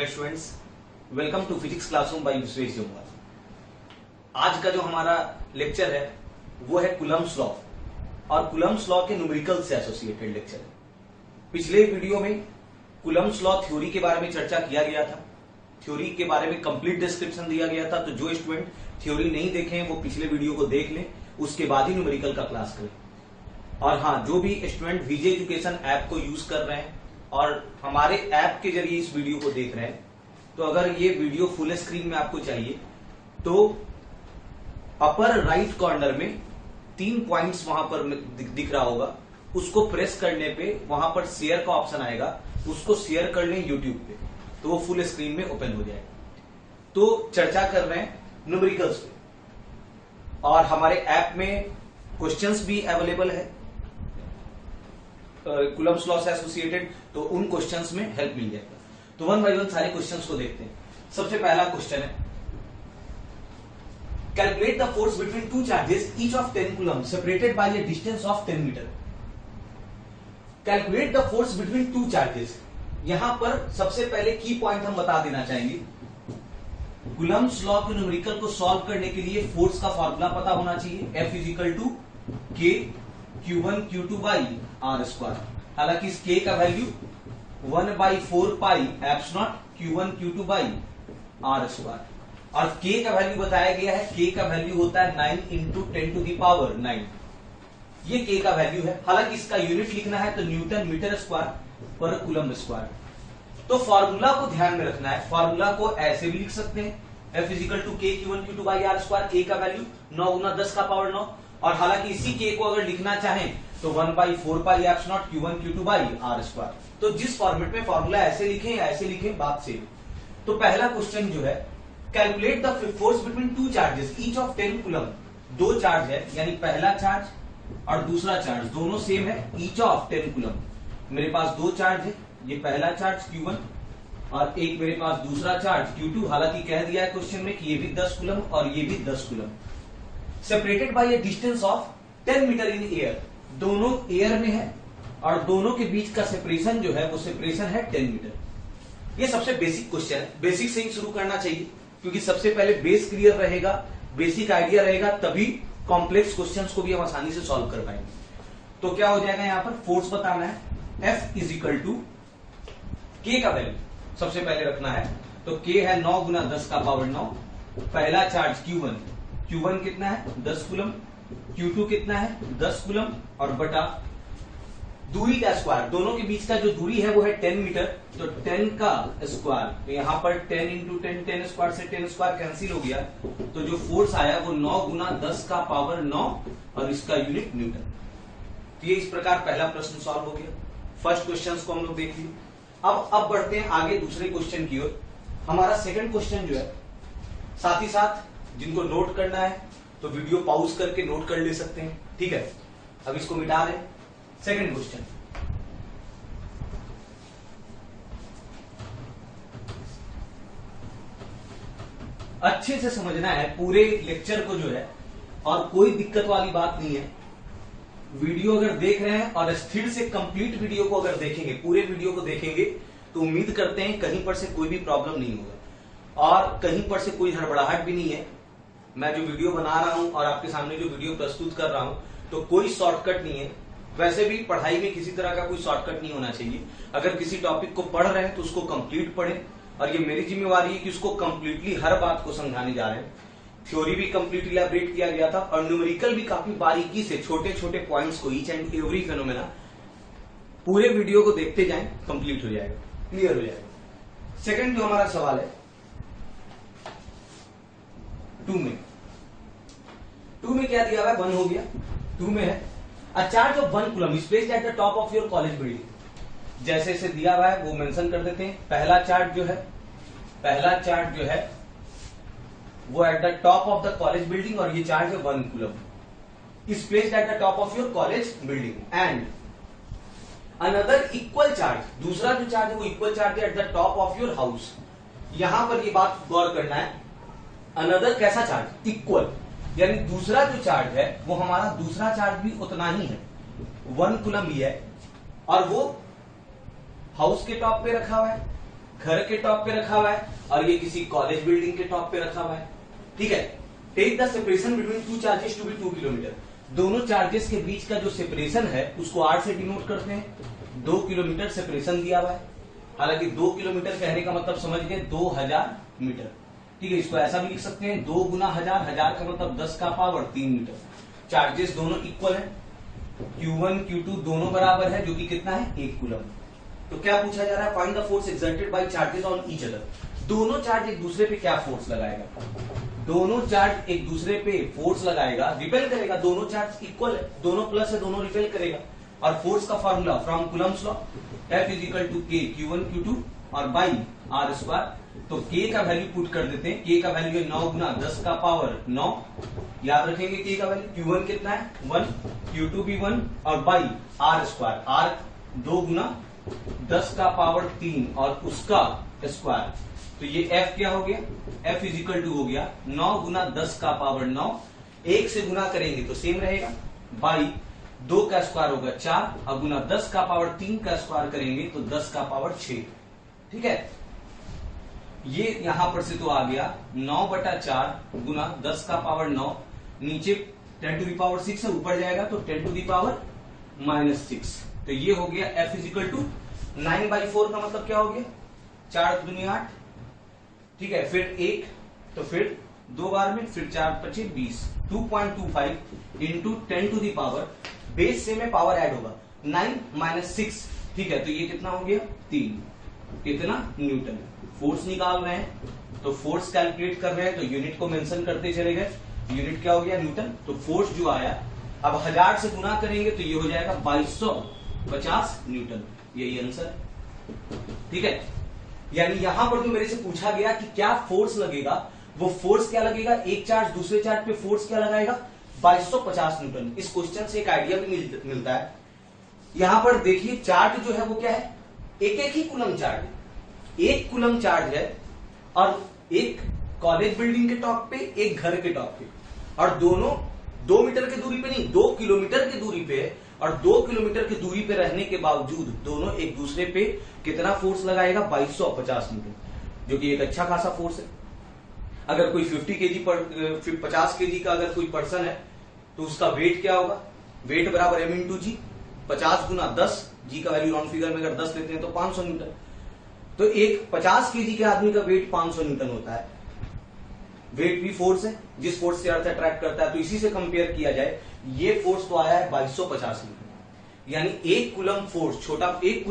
Hello students, welcome to physics classroom by Vishwesh Jamua. आज का जो हमारा लेक्चर है वो है कूलम्ब्स लॉ और कूलम्ब्स लॉ के न्यूमेरिकल से एसोसिएटेड लेक्चर है। पिछले वीडियो में कूलम्ब्स लॉ थ्योरी के बारे में चर्चा किया गया था, थ्योरी के बारे में कंप्लीट डिस्क्रिप्शन दिया गया था। तो जो स्टूडेंट थ्योरी नहीं देखे हैं वो पिछले वीडियो को देख लें, उसके बाद ही न्यूमेरिकल का क्लास करें। और हाँ, जो भी स्टूडेंट विजय एजुकेशन ऐप को यूज कर रहे हैं और हमारे ऐप के जरिए इस वीडियो को देख रहे हैं, तो अगर ये वीडियो फुल स्क्रीन में आपको चाहिए तो अपर राइट कॉर्नर में 3 पॉइंट्स वहां पर दिख रहा होगा, उसको प्रेस करने पे वहां पर शेयर का ऑप्शन आएगा, उसको शेयर कर लें यूट्यूब पे तो वो फुल स्क्रीन में ओपन हो जाएगा। तो चर्चा कर रहे हैं न्यूमेरिकल्स पे और हमारे ऐप में क्वेश्चंस भी अवेलेबल है कूलम्ब्स लॉ से एसोसिएटेड, तो उन क्वेश्चंस में हेल्प मिल जाएगा। तो वन बाय वन सारे क्वेश्चंस को देखते हैं। सबसे पहला क्वेश्चन है, calculate the force between two charges each of 10 coulomb separated by a distance of 10 metre. Calculate the force between two charges, यहां पर सबसे पहले की पॉइंट हम बता देना चाहेंगे। कूलम्ब्स लॉ के न्यूमेरिकल को सॉल्व करने के लिए फोर्स का फॉर्मूला पता होना चाहिए, F is equal to K Q1 Q2 by r square. हालांकि इस K का value 1/4 pi epsilon Q1 Q2 by r square और K का वैल्यू बताया गया है, K का वैल्यू होता है 9 इंटू 10 टू द पावर 9। ये K का वैल्यू है। हालांकि इसका यूनिट लिखना है तो न्यूटन मीटर स्क्वायर पर कूलम्ब स्क्वायर। तो फॉर्मूला को ध्यान में रखना है, फॉर्मूला को ऐसे भी लिख सकते हैं, F is equal to K Q1 Q2 by r square. K का वैल्यू 9 गुना 10 का पावर 9 और हालांकि इसी K को अगर लिखना चाहें तो 1/4 pi epsilon Q1 Q2 by r square. तो जिस फॉर्मेट में फॉर्मूला ऐसे लिखें बात से। तो पहला क्वेश्चन जो है, calculate the force between two charges each of 10 coulomb. दो चार्ज है, यानी पहला चार्ज और दूसरा चार्ज दोनों सेम है, ईच ऑफ 10 कूलम्ब। मेरे पास दो चार्ज है, ये पहला चार्ज Q1 और एक मेरे पास दूसरा चार्ज Q2। हालांकि कह दिया है क्वेश्चन में कि ये भी 10 कूलम्ब और ये भी 10 coulomb, separated by a distance of 10 metre in air. दोनों एयर में है और दोनों के बीच का सेपरेशन जो है वो सेपरेशन है 10 मीटर। ये सबसे बेसिक क्वेश्चन है, बेसिक से ही शुरू करना चाहिए क्योंकि सबसे पहले बेस क्लियर रहेगा, बेसिक आइडिया रहेगा, तभी कॉम्प्लेक्स क्वेश्चंस को भी हम आसानी से सॉल्व कर पाएंगे। तो क्या हो जाएगा, यहां पर फोर्स बताना है, F is equal to K का वैल्यू सबसे पहले रखना है। तो K है 9 गुना 10 का पावर 9। पहला चार्ज Q1 कितना है 10 कूलम्ब, Q2 कितना है 10 कूलम्ब और बटा दूरी का स्क्वायर, दोनों के बीच का जो दूरी है वो है 10 मीटर, तो 10 का स्क्वायर। तो यहां पर 10 इंटू 10, 10 स्क्वायर से 10 स्क्वायर कैंसिल हो गया, तो जो फोर्स आया वो 9 गुना 10 का पावर 9 और इसका यूनिट न्यूटन। तो ये इस प्रकार पहला प्रश्न सॉल्व हो गया। फर्स्ट क्वेश्चन को हम लोग देख लिए। अब बढ़ते हैं आगे दूसरे क्वेश्चन की ओर। हमारा सेकंड क्वेश्चन जो है, साथ ही साथ जिनको नोट करना है तो वीडियो पॉज करके नोट कर ले सकते हैं, ठीक है। अब इसको मिटा दें। सेकंड क्वेश्चन, अच्छे से समझना है पूरे लेक्चर को जो है, और कोई दिक्कत वाली बात नहीं है। वीडियो अगर देख रहे हैं और स्थिर से कंप्लीट वीडियो को अगर देखेंगे, पूरे वीडियो को देखेंगे, तो उम्मीद करते हैं कहीं पर से कोई भी प्रॉब्लम नहीं होगा और कहीं पर से कोई हड़बड़ाहट भी नहीं है। मैं जो वीडियो बना रहा हूं और आपके सामने जो वीडियो प्रस्तुत कर रहा हूं, तो कोई शॉर्टकट नहीं है। वैसे भी पढ़ाई में किसी तरह का कोई शॉर्टकट नहीं होना चाहिए। अगर किसी टॉपिक को पढ़ रहे हैं तो उसको कंप्लीट पढ़ें और ये मेरी जिम्मेवारी है कि उसको कंप्लीटली हर बात को समझाने जा रहे हैं। थ्योरी भी कंप्लीट इलैबोरेट किया गया था और न्यूमेरिकल भी काफी बारीकी से छोटे छोटे पॉइंट्स को, ईच एंड एवरी फेनोमेना, पूरे वीडियो को देखते जाएं, कंप्लीट हो जाएगा, क्लियर हो जाएगा। सेकंड जो हमारा सवाल है 2 में क्या दिया हुआ है, 1 हो गया। 2 में है, a charge of 1 coulomb is placed at the top of your college building. जैसे इसे दिया हुआ है वो मेंशन कर देते हैं। पहला चार्ज जो है वो at the top of the college building और ये चार्ज है 1 coulomb is placed at the top of your college building and another equal charge, दूसरा जो चार्ज है वो इक्वल चार्ज है at the top of your house. यहां पर ये बात गौर करना है, अनदर कैसा चार्ज, इक्वल, यानी दूसरा जो चार्ज है वो हमारा दूसरा चार्ज भी उतना ही है, 1 कूलम्ब ही है और वो हाउस के टॉप पे रखा हुआ है। घर के टॉप पे रखा हुआ है और ये किसी कॉलेज बिल्डिंग के टॉप पे रखा हुआ है। ठीक है, take the separation between two charges to be 2 kilometre. दोनों चार्जेस के बीच का जो सेपरेशन है उसको R से डिनोट करते हैं। 2 किलोमीटर सेपरेशन दिया हुआ है, हालांकि 2 किलोमीटर कहने का मतलब समझ गए 2000 मीटर। ठीक है, इसको ऐसा भी लिख सकते हैं 2 गुना 1000, 1000 का मतलब 10 का पावर 3 मीटर। चार्जेस दोनों इक्वल है, Q1 Q2 दोनों बराबर है, जो कि कितना है 1 कूलम। तो क्या पूछा जा रहा है, find the force exerted by charges on each other. दोनों चार्ज एक दूसरे पे क्या फोर्स लगाएगा, दोनों चार्ज एक दूसरे पे फोर्स लगाएगा, रिपेल करेगा। दोनों चार्ज इक्वल है, दोनों प्लस है, दोनों रिपेल करेगा। और फोर्स का formula from Coulomb's law, F is to K Q1 Q2 और बाई R स्क्वायर। तो K का वैल्यू पुट कर देते हैं, K का वैल्यू है 9 गुना 10 का पावर 9। याद रखेंगे K का वैल्यू, Q1 कितना है 1, Q2 भी 1 और बाई R स्क्वायर। R 2 गुना 10 का पावर 3 और उसका स्क्वायर। तो ये F क्या हो गया, F इज हो गया 9 गुना 10 का पावर 9। 1 से गुना करेंगे तो सेम रहेगा, बाई 2 का स्क्वायर होगा 4 और गुना 10 का पावर 3 का स्क्वायर करेंगे तो 10 का पावर 6। ठीक है, ये यहां पर से तो आ गया 9/4 गुना 10 का पावर 9, नीचे 10 टू द पावर 6 है, ऊपर जाएगा तो 10 टू द पावर -6। तो ये हो गया F इज 9/4 का मतलब क्या हो गया 4 दूनी 8। ठीक है, फिर 1 तो फिर 2 बार में, फिर 4 × 5 20, 2.25 into 10 to the power, base से में पावर ऐड होगा 9 - 6। ठीक है, तो ये कितना हो गया 3, कितना न्यूटन। फोर्स निकाल रहे हैं तो फोर्स कैलकुलेट कर रहे हैं तो यूनिट को मेंशन करते चले गए। यूनिट क्या हो गया न्यूटन। तो फोर्स जो आया, अब 1000 से गुना करेंगे तो ये हो जाएगा 2250 न्यूटन। यही आंसर है। ठीक है, यानी यहां पर जो मेरे से पूछा गया कि क्या फोर्स लगेगा, वो फोर्स क्या लगेगा, एक चार्ज दूसरे चार्ज पे फोर्स क्या लगाएगा 2250 न्यूटन। इस क्वेश्चन से एक आइडिया भी मिलता है। यहां पर देखिए चार्ज जो है वो क्या है, एक ही कूलम चार्ज है। 1 कूलम चार्ज है और एक कॉलेज बिल्डिंग के टॉप पे, एक घर के टॉप पे, और दोनों 2 मीटर की दूरी पे नहीं 2 किलोमीटर की दूरी पे है। और 2 किलोमीटर की दूरी पे रहने के बावजूद दोनों एक दूसरे पे कितना फोर्स लगाएगा 2250 न्यूटन, जो कि एक अच्छा खासा फोर्स है। अगर कोई 50 केजी पर 50 केजी का अगर कोई पर्सन है तो उसका वेट क्या होगा, वेट बराबर m × g, 50 गुना 10, g का वैल्यू राउंड फिगर में अगर 10 लेते हैं तो 500 न्यूटन। तो एक 50 केजी के आदमी का वेट 500 न्यूटन होता है। वेट भी फोर्स है, जिस फोर्स से अर्थ अट्रैक्ट करता है, तो इसी से कंपेयर किया जाए, ये फोर्स तो आया है 2250 न्यूटन। यानी 1 कूलम फोर्स, छोटा 1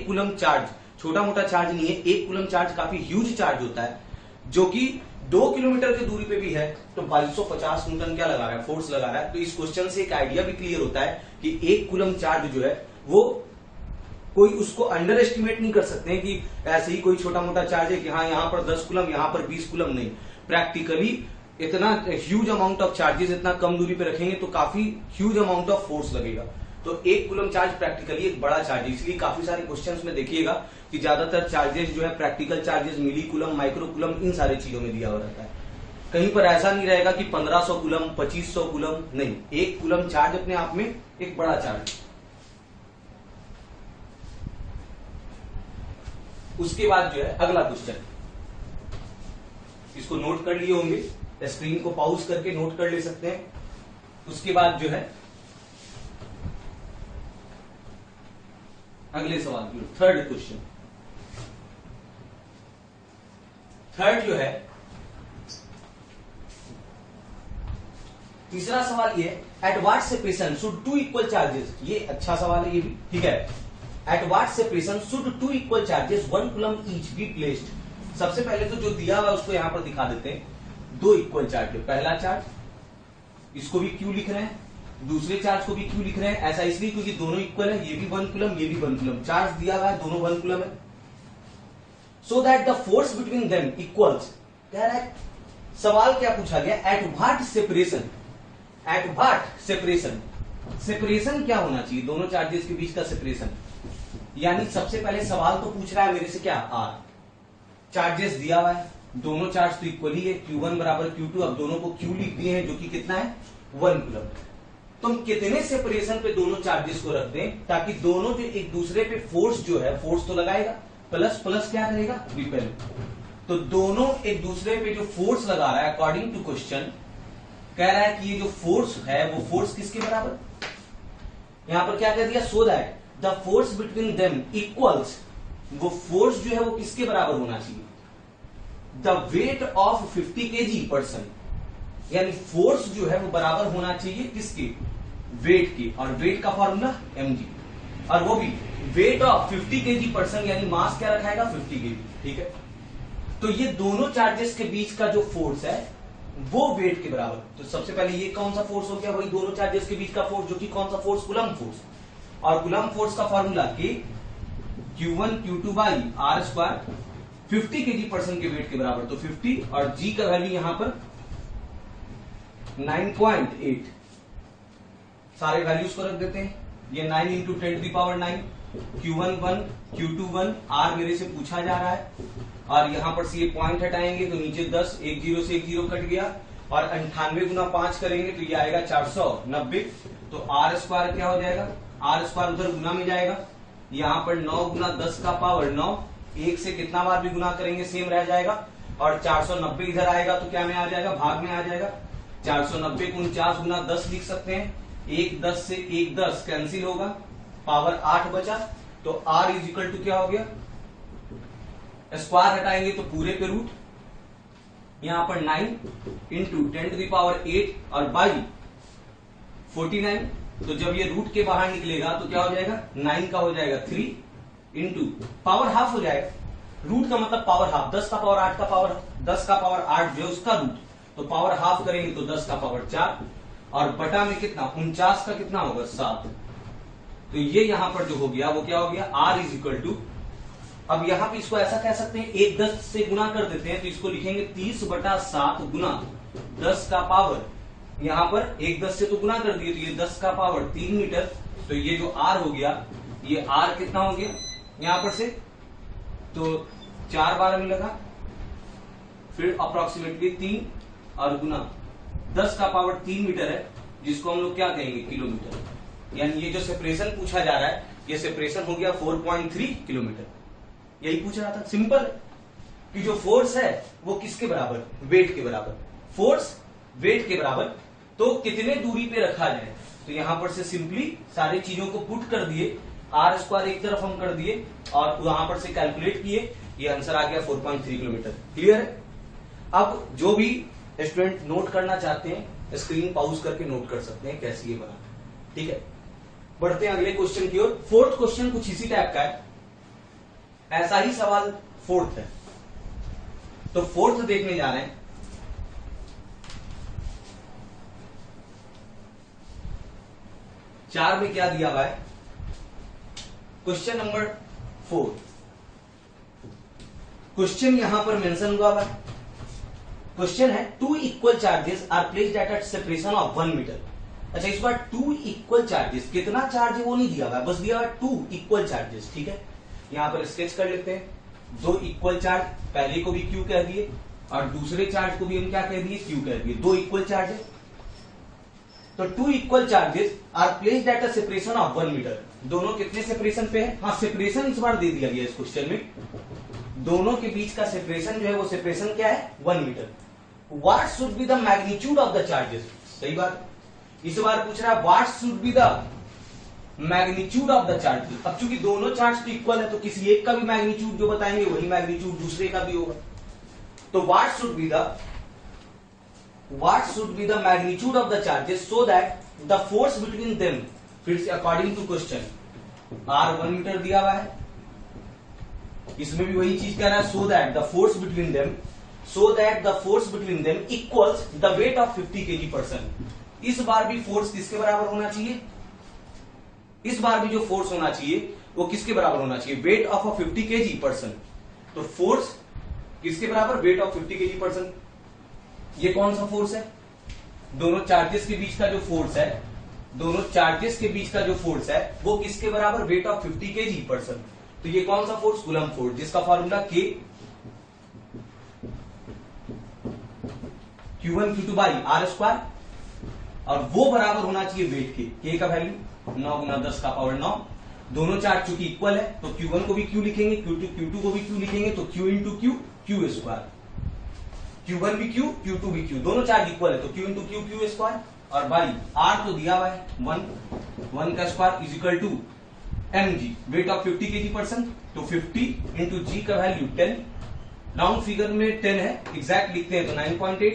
कूलम चार्ज छोटा मोटा चार्ज नहीं है। 1 कूलम चार्ज काफी ह्यूज चार्ज होता है, जो कि 2 किलोमीटर की दूरी पे भी है। तो 2250 न्यूटन क्या लगा रहा है, फोर्स लगा रहा है। तो इस क्वेश्चन से एक आइडिया भी क्लियर होता है कि 1 कूलम चार्ज जो है वो कोई उसको अंडर एस्टिमेट नहीं कर सकते हैं कि ऐसे ही कोई छोटा मोटा चार्ज है कि हाँ यहाँ पर 10 कूलम यहाँ पर 20 कूलम। नहीं, प्रैक्टिकली इतना ह्यूज अमाउंट ऑफ चार्जेस इतना कम दूरी पे रखेंगे तो काफी ह्यूज अमाउंट ऑफ फोर्स लगेगा। तो 1 कूलम चार्ज प्रैक्टिकली एक बड़ा चार्ज है। इसलिए काफी सारे क्वेश्चंस में देखिएगा कि ज्यादातर चार्जेस जो है प्रैक्टिकल चार्जेस मिली कूलम, माइक्रो कूलम, इन सारी चीजों में दिया हुआ रहता है। कहीं पर ऐसा नहीं रहेगा कि 1500 कूलम 2500 कूलम, नहीं, 1 कूलम चार्ज अपने आप में एक बड़ा चार्ज। उसके बाद जो है अगला क्वेश्चन, इसको नोट कर लिए होंगे, स्क्रीन को पॉज करके नोट कर ले सकते हैं। उसके बाद जो है अगले सवाल की थर्ड क्वेश्चन। थर्ड जो है, तीसरा सवाल ये है, at what separation should 2 equal charges. ये अच्छा सवाल है ये भी, ठीक है। At what separation should 2 equal charges 1 coulomb each be placed. सबसे पहले तो जो दिया हुआ उसको यहां पर दिखा देते हैं। 2 इक्वल चार्ज, पहला चार्ज इसको भी क्यू लिख रहे हैं, दूसरे चार्ज को भी क्यू लिख रहे हैं। ऐसा इसलिए क्योंकि दोनों इक्वल है, ये भी 1 कूलम ये भी 1 कूलम। चार्ज दिया हुआ है, दोनों 1 कूलम है। सो that the force between them equals. कह रहा है, सवाल क्या पूछा गया, at what separation. At what separation, separation क्या होना चाहिए दोनों चार्जेस के बीच का सेपरेशन। यानी सबसे पहले सवाल तो पूछ रहा है मेरे से क्या, आर। चार्जेस दिया हुआ है, दोनों चार्ज तो इक्वल ही है, Q1 बराबर Q2। अब दोनों को Q लिख दिए हैं, जो कि कितना है 1 कूलम। तुम कितने सेपरेशन पे दोनों चार्जेस को रख दें ताकि दोनों जो एक दूसरे पे फोर्स जो है, फोर्स तो लगाएगा, प्लस प्लस क्या करेगा, रिपेल। तो दोनों एक दूसरे पे जो फोर्स लगा रहा है, अकॉर्डिंग टू क्वेश्चन कह रहा है कि ये जो फोर्स है वो फोर्स किसके बराबर, यहां पर क्या कह दिया, सो that the force between them equals, वो फोर्स जो है वो किसके बराबर होना चाहिए, the wait of 50 kg person, यानी फोर्स जो है वो बराबर होना चाहिए किसके, वेट के, और वेट का फॉर्मूला mg, और वो भी वेट ऑफ 50 kg पर्सन, यानी मास क्या रखाएगा 50 kg, ठीक है। तो ये दोनों चार्जेस के बीच का जो फोर्स है वो वेट के बराबर, तो सबसे पहले ये कौन सा फोर्स हो गया, वही दोनों चार्जेस के बीच का फोर्स, जो कि कौन सा फोर्स, कूलम्ब फोर्स, और कूलम्ब फोर्स का formula K Q1 Q2 by r square 50 kg person के वेट के बराबर, तो 50, और g का वैल्यू यहां पर 9.8, सारे वैल्यूज को रख देते हैं, ये 9 इंटू 10⁹9, Q1 1 Q2 1, R मेरे से पूछा जा रहा है, और यहां पर से ये पॉइंट हटाएंगे तो नीचे 10, एक जीरो से एक जीरो कट गया, और 98 गुना 5 करेंगे तो ये आएगा 490, तो आर स्क्वायर क्या हो जाएगा, आर स्क्वायर उधर गुना में जाएगा, यहां पर 9 गुना 10 का पावर 9, एक से कितना बार भी गुना करेंगे सेम रह जाएगा, और 490 इधर आएगा तो क्या में आ जाएगा, भाग में आ जाएगा, 490 को 49 गुना 10 लिख सकते हैं, एक 10 से एक 10 कैंसिल होगा, पावर 8 बचा, तो R इज इक्वल टू क्या हो गया, स्क्वायर हटाएंगे तो पूरे पे रूट, यहां पर 9 इंटू 10⁸8 और बाई 49, तो जब ये रूट के बाहर निकलेगा तो क्या हो जाएगा, 9 का हो जाएगा 3 इंटू पावर हाफ हो जाएगा, रूट का मतलब पावर हाफ, 10 का पावर 8 का पावर 10 का पावर 8 जो उसका रूट, तो पावर हाफ करेंगे तो 10 का पावर 4, और बटा में कितना, 49 का कितना होगा 7, तो ये यहां पर जो हो गया वो क्या हो गया, R इज इक्वल टू, अब यहां पे इसको ऐसा कह सकते हैं, एक 10 से गुना कर देते हैं तो इसको लिखेंगे 30/7 गुना 10 का पावर, यहां पर एक 10 से तो गुना कर दिए तो ये 10 का पावर 3 मीटर, तो ये जो R हो गया, ये R कितना हो गया यहां पर से, तो 4 बार में लगा, फिर अप्रोक्सीमेटली 3 और गुना 10 का पावर 3 मीटर है, जिसको हम लोग क्या कहेंगे, किलोमीटर, यानी ये जो सेपरेशन पूछा जा रहा है, ये सेपरेशन हो गया 4.3 किलोमीटर, यही पूछ रहा था, सिंपल कि जो फोर्स है वो किसके बराबर, वेट के बराबर, फोर्स वेट के बराबर, तो कितने दूरी पे रखा जाए, तो यहां पर से सिंपली सारी चीजों को पुट कर दिए, आर स्क्वायर एक तरफ हम कर दिए और वहां पर से कैलकुलेट किए, ये आंसर आ गया 4.3 किलोमीटर, क्लियर है। अब जो भी स्टूडेंट नोट करना चाहते हैं स्क्रीन पॉज करके नोट कर सकते हैं कैसे ये बना, ठीक है। बढ़ते हैं अगले क्वेश्चन की ओर, फोर्थ क्वेश्चन कुछ इसी टाइप का है, ऐसा ही सवाल फोर्थ है, तो फोर्थ देखने जा रहे हैं, चार में क्या दिया हुआ है, क्वेश्चन नंबर 4, क्वेश्चन यहां पर मेंशन हुआ है, क्वेश्चन है 2 equal charges are placed at a separation of 1 metre. अच्छा, इस बार 2 इक्वल चार्जेस, कितना चार्ज है वो नहीं दिया हुआ है, बस दिया हुआ है 2 इक्वल चार्जेस, ठीक है। यहां पर स्केच कर लेते हैं, 2 इक्वल चार्ज, पहले को भी क्यू कह दिए और दूसरे चार्ज को भी हम क्या कह दिए, क्यू कह दिए, 2 इक्वल चार्ज है, तो 2 equal charges are placed at a separation of 1 metre, दोनों कितने सेपरेशन पे है, हाँ सेपरेशन इस बार दे दिया गया इस क्वेश्चन में, दोनों के बीच का सेपरेशन जो है वो सेपरेशन क्या है, 1 metre. What should be the magnitude of the charges, सही बात, इस बार पूछ रहा है what should be the magnitude of the charges. अब चूंकि दोनों चार्ज तो इक्वल है तो किसी एक का भी मैग्नीट्यूड जो बताएंगे वही मैग्नीट्यूड दूसरे का भी होगा, तो what should be the magnitude of the charges so that the force between them, फिर से according to question R 1 metre दिया हुआ है, इसमें भी वही चीज कह रहा है, सो that the force between them equals the wait of 50 kg person. इस बार भी फोर्स किसके बराबर होना चाहिए, इस बार भी जो फोर्स होना चाहिए वो किसके बराबर होना चाहिए, weight of a 50 kg person, तो फोर्स किसके बराबर, वेट ऑफ 50 kg पर्सन। ये कौन सा फोर्स है, दोनों चार्जेस के बीच का जो फोर्स है, दोनों चार्जेस के बीच का जो फोर्स है वो किसके बराबर, वेट ऑफ 50 kg पर्सन, तो ये कौन सा फोर्स, कूलम्ब फोर्स, जिसका formula K Q1 Q2 by r square, और वो बराबर होना चाहिए वेट के, K का वैल्यू 9 गुना 10 का पावर 9, दोनों चार्ज चूंकि इक्वल है तो Q1 को भी Q लिखेंगे, Q2 को भी Q लिखेंगे, तो Q into Q square, Q1 भी Q, Q2 भी Q, दोनों चार्ज इक्वल है तो Q इंटू Q स्क्वायर, और बाई R तो दिया हुआ है 1 का square is equal to mg, weight of 50 kg%, तो 50 इंटू जी का वैल्यू 10, राउंड फिगर में 10 है, एग्जैक्ट लिखते हैं तो 9.8,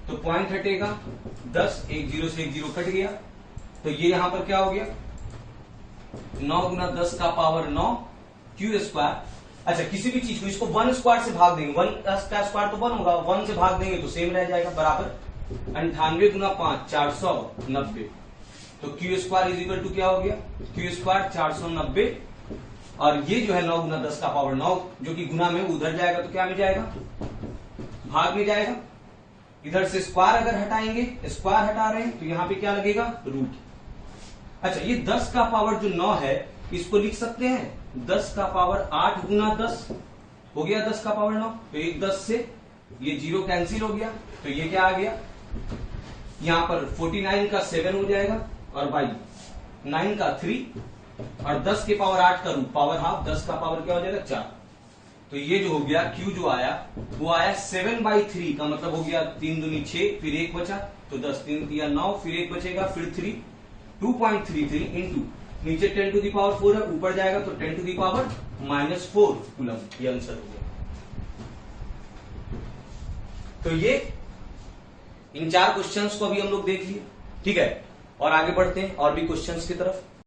तो पॉइंट हटेगा 10, एक जीरो से एक जीरो कट गया, तो ये यहां पर क्या हो गया 9 गुना 10 का पावर 9 Q स्क्वायर। अच्छा, किसी भी चीज को इसको 1 स्क्वायर से भाग देंगे, 1 का स्क्वायर तो 1 होगा, 1 से भाग देंगे तो सेम रह जाएगा, बराबर 98 गुना 5 490, तो Q square is equal to क्या हो गया Q स्क्वायर 490, और ये जो है 9 गुना 10 का पावर 9 जो कि गुना में उधर जाएगा तो क्या में जाएगा, भाग में जाएगा, इधर से स्क्वायर अगर हटाएंगे, स्क्वायर हटा रहे हैं तो यहां पे क्या लगेगा रूट। अच्छा, ये 10 का पावर जो 9 है इसको लिख सकते हैं 10 का पावर 8 गुना 10 हो गया 10 का पावर 9, तो एक 10 से ये जीरो कैंसिल हो गया, तो ये क्या आ गया यहां पर 49 का 7 हो जाएगा, और बाई 9 का 3, और 10 के पावर 8 का रूट पावर हाफ, 10 का पावर क्या हो जाएगा 4, तो ये जो हो गया Q जो आया वो आया 7/3 का मतलब हो गया 3 दूनी 6, फिर 1 बचा तो 10, 3 या 9, फिर 1 बचेगा, फिर 3, 2.33 इंटू नीचे 10 टू दी पावर 4 है, ऊपर जाएगा तो 10 टू दी पावर -4 कूलम, ये आंसर हो गया। तो ये इन 4 क्वेश्चंस को अभी हम लोग देख लिए, ठीक है, और आगे बढ़ते हैं और भी क्वेश्चंस की तरफ।